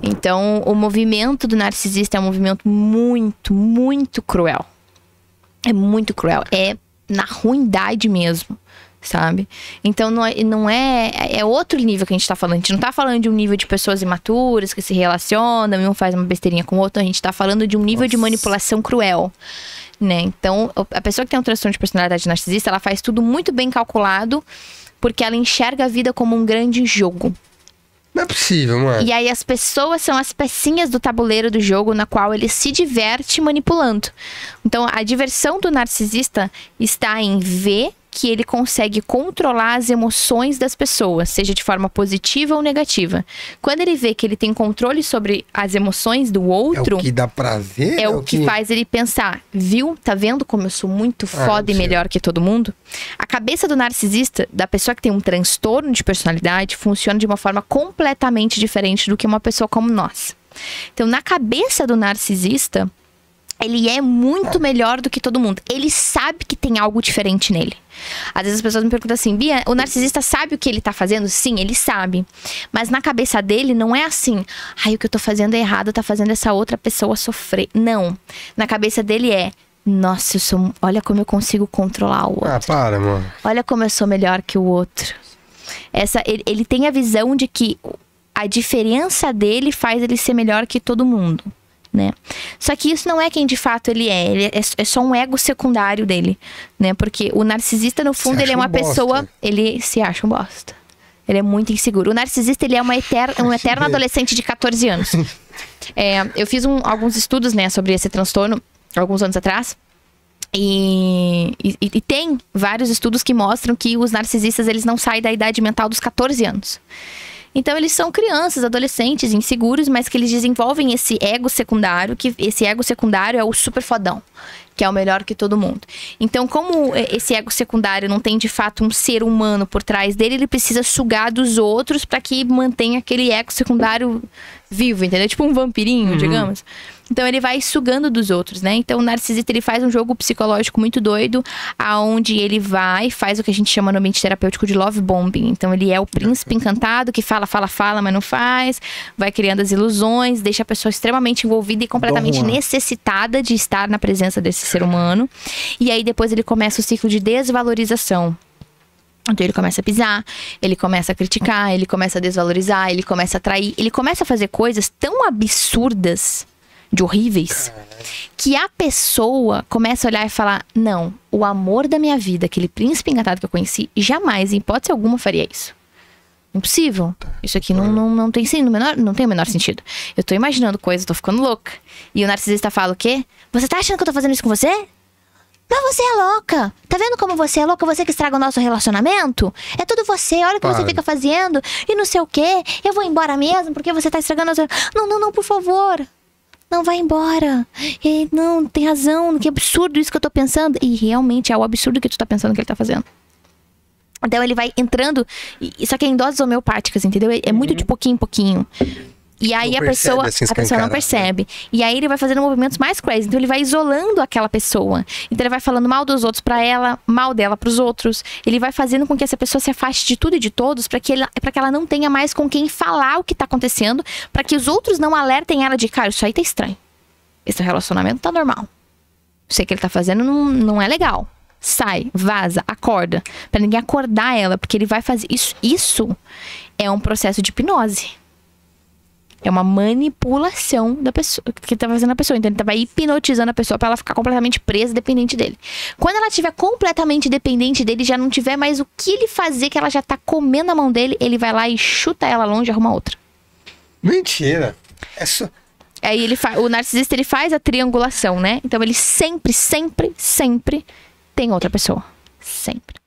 Então, o movimento do narcisista é um movimento muito, muito cruel. É muito cruel. É na ruindade mesmo, sabe? Então, é outro nível que a gente tá falando. A gente não tá falando de um nível de pessoas imaturas que se relacionam e um faz uma besteirinha com o outro. A gente tá falando de um nível de manipulação cruel, né? Então, a pessoa que tem um transtorno de personalidade narcisista, ela faz tudo muito bem calculado, porque ela enxerga a vida como um grande jogo. Não é possível, mano. E aí as pessoas são as pecinhas do tabuleiro do jogo na qual ele se diverte manipulando. Então a diversão do narcisista está em ver que ele consegue controlar as emoções das pessoas, seja de forma positiva ou negativa. Quando ele vê que ele tem controle sobre as emoções do outro... É o que dá prazer? É o que faz ele pensar, viu? Tá vendo como eu sou muito foda e melhor que todo mundo? A cabeça do narcisista, da pessoa que tem um transtorno de personalidade, funciona de uma forma completamente diferente do que uma pessoa como nós. Então, na cabeça do narcisista, ele é muito melhor do que todo mundo. Ele sabe que tem algo diferente nele. Às vezes as pessoas me perguntam assim, Bia, o narcisista sabe o que ele tá fazendo? Sim, ele sabe. Mas na cabeça dele não é assim, ai, o que eu tô fazendo é errado, tá fazendo essa outra pessoa sofrer. Não. Na cabeça dele é, nossa, olha como eu consigo controlar o outro. Ah, para, mano. Olha como eu sou melhor que o outro. Ele tem a visão de que a diferença dele faz ele ser melhor que todo mundo, né? Só que isso não é quem de fato ele é só um ego secundário dele, né? Porque o narcisista, no fundo, ele é uma pessoa... Ele se acha um bosta. Ele é muito inseguro. O narcisista, ele é um eterno adolescente de 14 anos. Eu fiz alguns estudos, né, sobre esse transtorno, alguns anos atrás. E tem vários estudos que mostram que os narcisistas, eles não saem da idade mental dos 14 anos. Então, eles são crianças, adolescentes, inseguros, mas que eles desenvolvem esse ego secundário, que esse ego secundário é o super fodão, que é o melhor que todo mundo. Então, como esse ego secundário não tem, de fato, um ser humano por trás dele, ele precisa sugar dos outros para que mantenha aquele ego secundário vivo, entendeu? Tipo um vampirinho, digamos. Então, ele vai sugando dos outros, né? Então, o narcisista, ele faz um jogo psicológico muito doido, aonde ele faz o que a gente chama no ambiente terapêutico de love bombing. Então, ele é o príncipe encantado que fala, mas não faz, vai criando as ilusões, deixa a pessoa extremamente envolvida e completamente necessitada de estar na presença desse ser humano. E aí, depois, ele começa o ciclo de desvalorização. Então ele começa a pisar, ele começa a criticar, ele começa a desvalorizar, ele começa a trair, ele começa a fazer coisas tão absurdas, de horríveis, que a pessoa começa a olhar e falar, não, o amor da minha vida, aquele príncipe encantado que eu conheci, jamais, em hipótese alguma, faria isso. Impossível. Isso aqui não tem o menor sentido. Eu tô imaginando coisas, tô ficando louca. E o narcisista fala o quê? Você tá achando que eu tô fazendo isso com você? Mas você é louca. Tá vendo como você é louca? Você que estraga o nosso relacionamento? É tudo você. Olha o que você fica fazendo. E não sei o quê. Eu vou embora mesmo porque você tá estragando o nosso... Não, por favor. Não, vai embora. E, não, tem razão. Que absurdo isso que eu tô pensando. E realmente é o absurdo que tu tá pensando que ele tá fazendo. Então ele vai entrando... Só que é em doses homeopáticas, entendeu? É muito de pouquinho em pouquinho. E aí a pessoa não percebe. E aí ele vai fazendo movimentos mais crazy. Então ele vai isolando aquela pessoa. Então ele vai falando mal dos outros pra ela, mal dela pros outros. Ele vai fazendo com que essa pessoa se afaste de tudo e de todos, pra que ela não tenha mais com quem falar o que tá acontecendo, pra que os outros não alertem ela de, cara, isso aí tá estranho. Esse relacionamento tá normal. Isso aí que ele tá fazendo não é legal. Sai, vaza, acorda. Pra ninguém acordar ela, porque ele vai fazer isso. Isso é um processo de hipnose. É uma manipulação da pessoa, que tá fazendo a pessoa. Então ele tava hipnotizando a pessoa pra ela ficar completamente presa, dependente dele. Quando ela estiver completamente dependente dele, já não tiver mais o que ele fazer, que ela já tá comendo a mão dele, ele vai lá e chuta ela longe e arruma outra. Mentira. Aí o narcisista, ele faz a triangulação, né? Então ele sempre tem outra pessoa. Sempre.